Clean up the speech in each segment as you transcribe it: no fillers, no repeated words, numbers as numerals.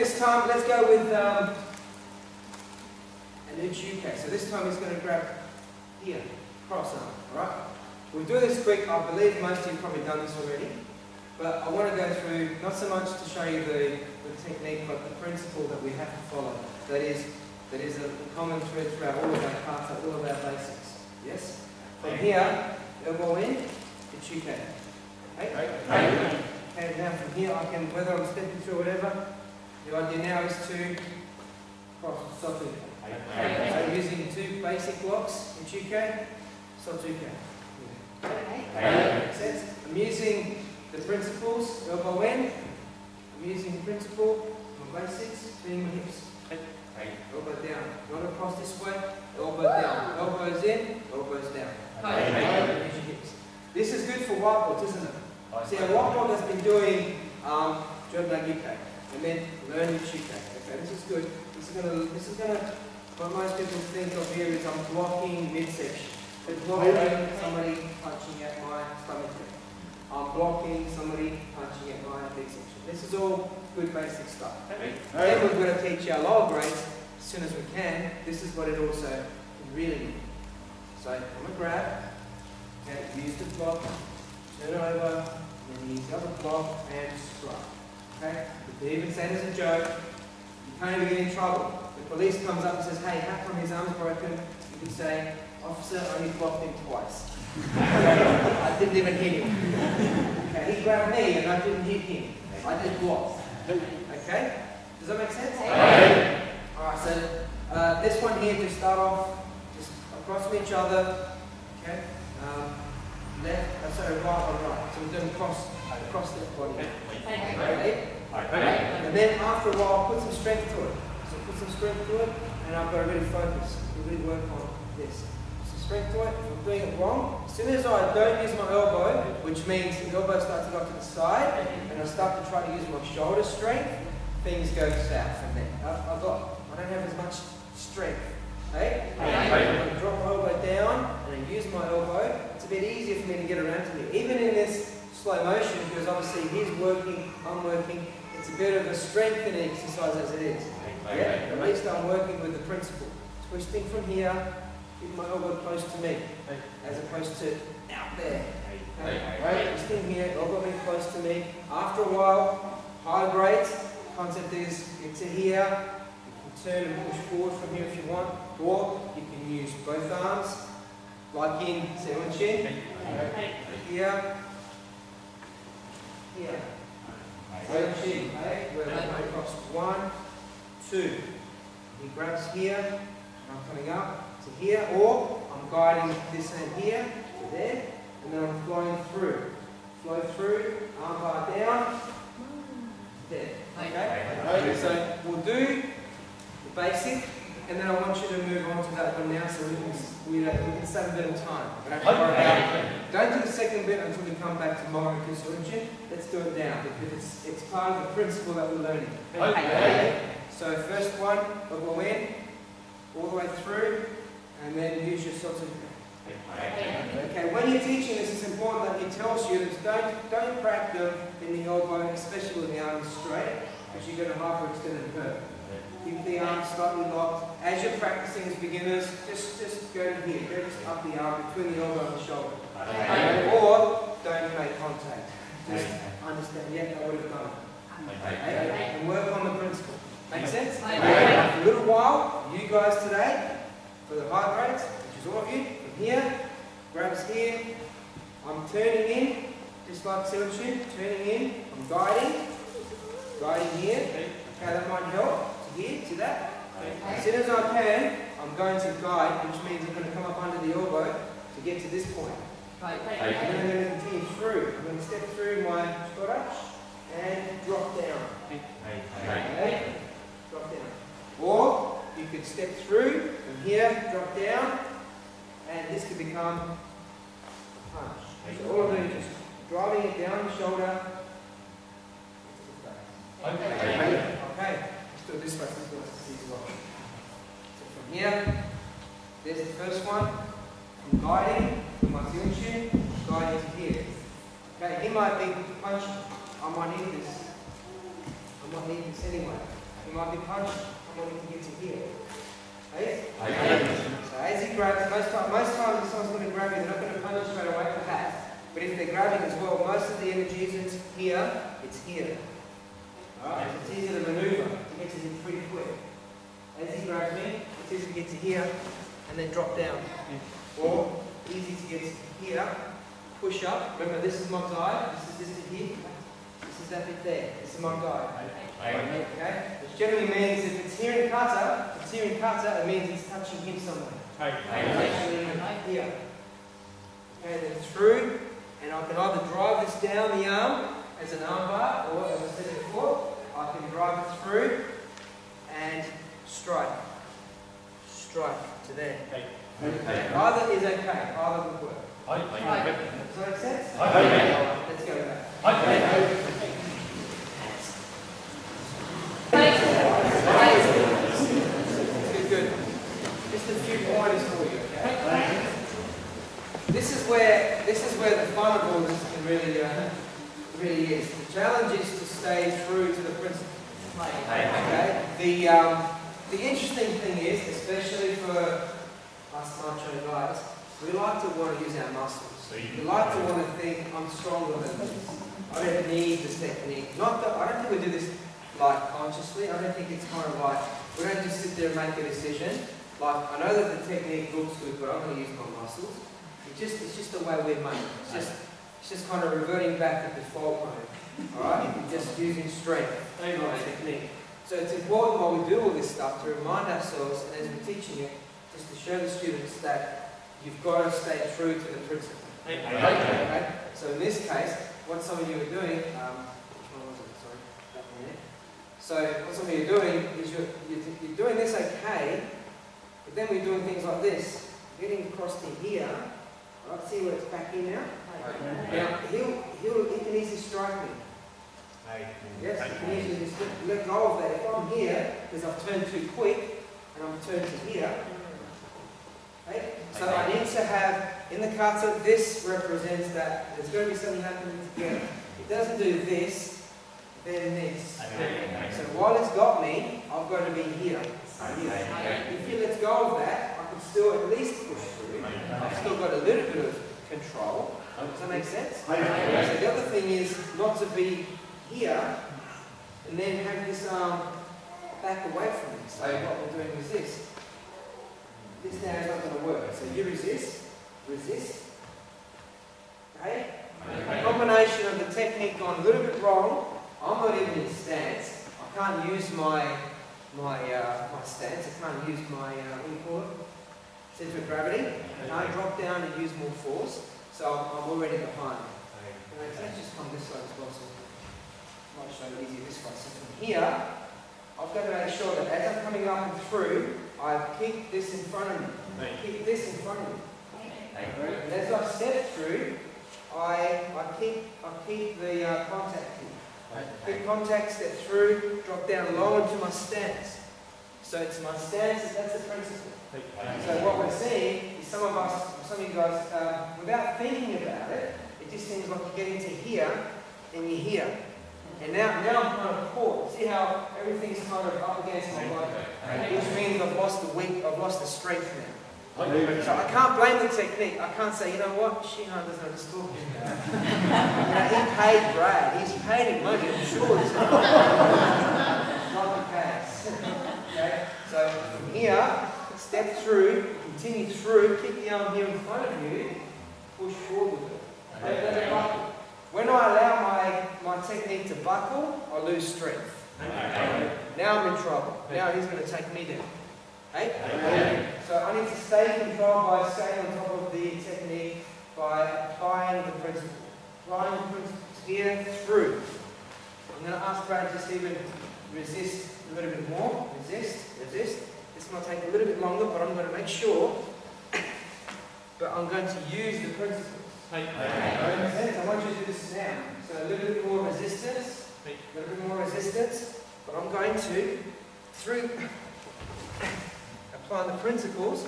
This time, let's go with an uchi. So this time he's going to grab here, cross arm, alright? We'll do this quick. I believe most of you have probably done this already. But I want to go through, not so much to show you the technique, but the principle that we have to follow. That is a common thread throughout all of our parts, all of our basics. Yes? From here, elbow in, uchi. Okay? Okay, now from here, I can, whether I'm stepping through whatever, the idea now is to cross, soto. So using two basic blocks, uchi, soto. Makes sense? I'm using the principles, elbow in. I'm using the principle, my basics, turning my hips. Elbow down, not across this way, elbow down. Elbows in, elbows down. Use your hips. This is good for whiteboards, isn't it? See, a whiteboard has been doing Jodnagike and then learn uchi. Okay, this is good. This is gonna, what most people think of here is I'm blocking midsection. But blocking somebody punching at my stomach. I'm blocking somebody punching at my midsection. This is all good basic stuff. Then we've got to teach our lower grades as soon as we can. This is what it also can really mean. So I'm going to grab, okay, use the block, turn it over, then use the other block and scrub. Okay? You can even say it as a joke. You can't even get in trouble. The police comes up and says, hey, how come his arm's broken? You can say, officer, I only blocked him twice. I didn't even hit him. Okay, he grabbed me and I didn't hit him. I just blocked. Okay? Does that make sense? Alright, so this one here, to start off, just across from each other. Okay? Left, sorry, right on right. So we're doing across the body. Okay? And then after a while, put some strength to it. So put some strength to it, and I've got to really focus. Really work on this. Strength to it. If I'm doing it wrong, as soon as I don't use my elbow, which means the elbow starts to go to the side, and I start to try to use my shoulder strength, things go south from there. I don't have as much strength. Okay? I'm going to drop my elbow down, and I use my elbow. It's a bit easier for me to get around to here. Even in this slow motion, because obviously he's working, I'm working, it's a bit of a strengthening exercise as it is. Yeah? At least I'm working with the principle. Twisting from here, keep my elbow close to me, as opposed to out there. Right? Twisting here, elbow being close to me. After a while, high grade, concept is get to here, you can turn and push forward from here if you want, or you can use both arms, like in Seven Shin. Here, here. Seven Shin, where we go across 1, 2. He grabs here, I'm coming up to here, or I'm guiding this hand here to there, and then I'm flowing through. Flow through, arm bar down, there. Okay? So we'll do the basic, and then I want you to move on to that one now so we can save a bit of time. Don't do the second bit until we come back tomorrow and Kusurinchi. Let's do it now because it's part of the principle that we're learning. Okay? So first one, we'll go in, all the way through, and then use your soto. Okay, when you're teaching this, it's important that he tells you that don't crack them in the elbow, especially when the arm is straight, because you're going to hyperextend and hurt. Keep the arm slightly locked. As you're practicing as beginners, just go to here, go just up the arm between the elbow and the shoulder. Or don't make contact. Just understand, yeah, I would have done it. And work on the principle. Make sense? For a little while, you guys today, for the high grades, which is all of you, from here, grabs here, I'm turning in, just like Seven, turning in, I'm guiding here, okay, that might help, to here, to that. As soon as I can, I'm going to guide, which means I'm going to come up under the elbow to get to this point. And then I'm going to continue through. I'm going to step through my shoulder and drop down. Okay? Drop down. Or you could step through from here, drop down, and this could become a punch. So all I'm doing is just driving it down the shoulder. Okay. Let's do it this way. Let's do it as well. So from here, there's the first one. I'm guiding my uchi, guiding to here. Okay, he might be punching. I might need this. I might need this anyway. he might be punching. I want him to get to here. Okay? So as he grabs, most times if someone's going to grab you, they're not going to punch straight away, perhaps. But if they're grabbing as well, most of the energy isn't here, it's here. Alright, so it's easier to maneuver to get to him pretty quick. As he grabs me, it's easy to get to here and then drop down. Or easy to get to here, push up. Remember, this is my guide, this is to here, this is that bit there. This is my guide. Okay? Which generally means if it's here in kata, it means it's touching him somewhere. Here. Okay, then through, and I can either drive this down the arm as an arm bar, or as I said before, I can drive it through and strike. Strike to there. Okay. Either is okay, either would work. Does that make sense? Let's go back. Good. Just a few pointers for you, okay? This is where the fun of all this can really is. The challenge is to stay true to the principle. Okay? The interesting thing is, especially for us Rancho guys, we like to want to use our muscles. We like to want to think, I'm stronger than this. I don't need this technique. Not that I don't think we do this like consciously. I don't think it's kind of like we don't just sit there and make a decision. Like I know that the technique looks good, but I'm going to use my muscles. It's just the way we're made. It's just kind of reverting back to default mode. Alright? Just using strength, not technique. So it's important while we do all this stuff to remind ourselves, and as we're teaching it, just to show the students that you've got to stay true to the principle. Okay? So in this case, what some of you are doing, which one was it? Sorry, that one there. So what some of you are doing is you're doing this okay, but then we're doing things like this, getting across to here. Right, see where it's back in now? Now, he can easily strike me. Yes, he can easily just let go of that. If I'm here, because I've turned too quick, and I'm turned to here, okay? So I need to have, in the kata, this represents that there's going to be something happening together. It doesn't do this, then this. So while it's got me, I've got to be here. If he lets go of that, I can still at least push through. I've still got a little bit of control. Does that make sense? So the other thing is not to be here and then have this arm back away from me. So what we're doing is this. This now is not going to work. So you resist, okay? A combination of the technique gone a little bit wrong. I'm not even in stance. I can't use my stance. I can't use my center of gravity. I can't drop down and use more force. So I'm already behind. Okay, so let's just come this side as well. So I might show it easier this way. So from here, I've got to make sure that as I'm coming up and through, I keep this in front of me. Keep this in front of me. And as I step through, I keep the contact here. Keep contact, step through, drop down low into my stance. So it's my stance, that's the principle. So what we're seeing is some of you guys, without thinking about it, it just seems like you get into here, and you're here. And now I'm kind of caught. See how everything's kind of up against my body? Which means I've lost the strength now. So I can't blame the technique. I can't say, you know what, Shihan doesn't know what he's talking about. He paid Brad. He's paid him money, I'm sure. It's not the case. Okay? So from here, step through, continue through, keep the arm here in front of you, push forward with it. Let it buckle. When I allow my technique to buckle, I lose strength. Now I'm in trouble. Now he's going to take me down. Okay? So I need to stay in control by staying on top of the technique, by applying the principle. Applying the principles here through. I'm going to ask Brad to just even resist a little bit more. Resist. This might take a little bit longer, but I'm going to make sure. But I'm going to use the principle. I want you to do this now. So a little bit more resistance. But I'm going to, through applying the principles,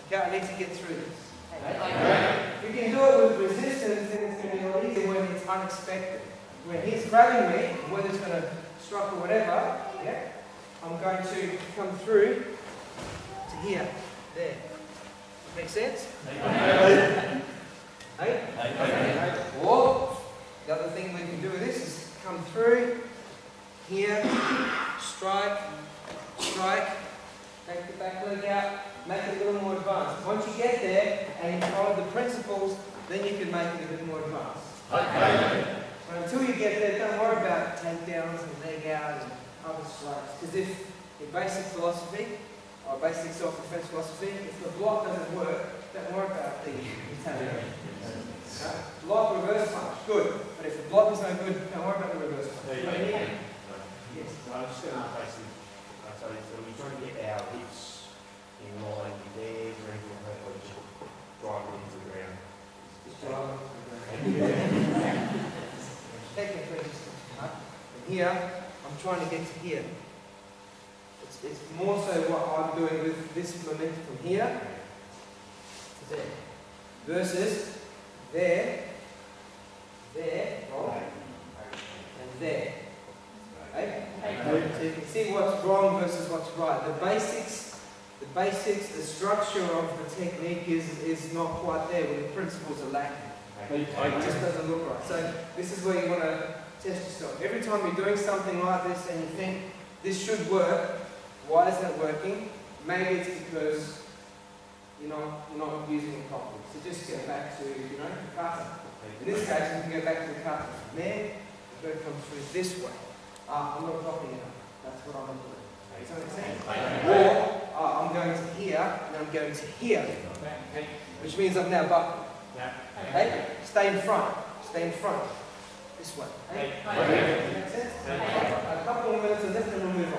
okay, I need to get through this. If you can do it with resistance, then it's going to be a lot easier when it's unexpected. When he's grabbing me, whether it's going to strike or whatever, yeah, I'm going to come through to here, there. Make sense? Hey? Or the other thing we can do with this is come through here, strike, strike, take the back leg out, make it a little more advanced. Once you get there and you follow the principles, then you can make it a bit more advanced. But until you get there, don't worry about takedowns and leg out and other strikes. Because if in basic philosophy, or basic self-defense philosophy, if the block doesn't work, don't worry about the takedown. Block, reverse punch, good. But if the block is no good, don't worry about the reverse punch. Yes. So I'm just going to ask you, so we're trying to get our hips in line with their ankle or just drive it into the ground. Just drive it into the ground. Technically, just and here, I'm trying to get to here. It's more so what I'm doing with this momentum from here to there. Versus there, wrong, and there. Okay? So you can see what's wrong versus what's right. The basics, the structure of the technique is not quite there, where the principles are lacking. It just doesn't look right. So this is where you want to test yourself. Every time you're doing something like this and you think this should work, why isn't it working? Maybe it's because you're not using it properly. So just get back to, the kata. In this case, we can go back to the kata. From there, we're going to come through this way. I'm not dropping it up. That's what I'm doing. Does that make sense? Or I'm going to here, and I'm going to here. Which means I'm now buckled. Okay? Stay in front. Stay in front. This way. Okay? Make sense? A couple more minutes of this, and we'll move on.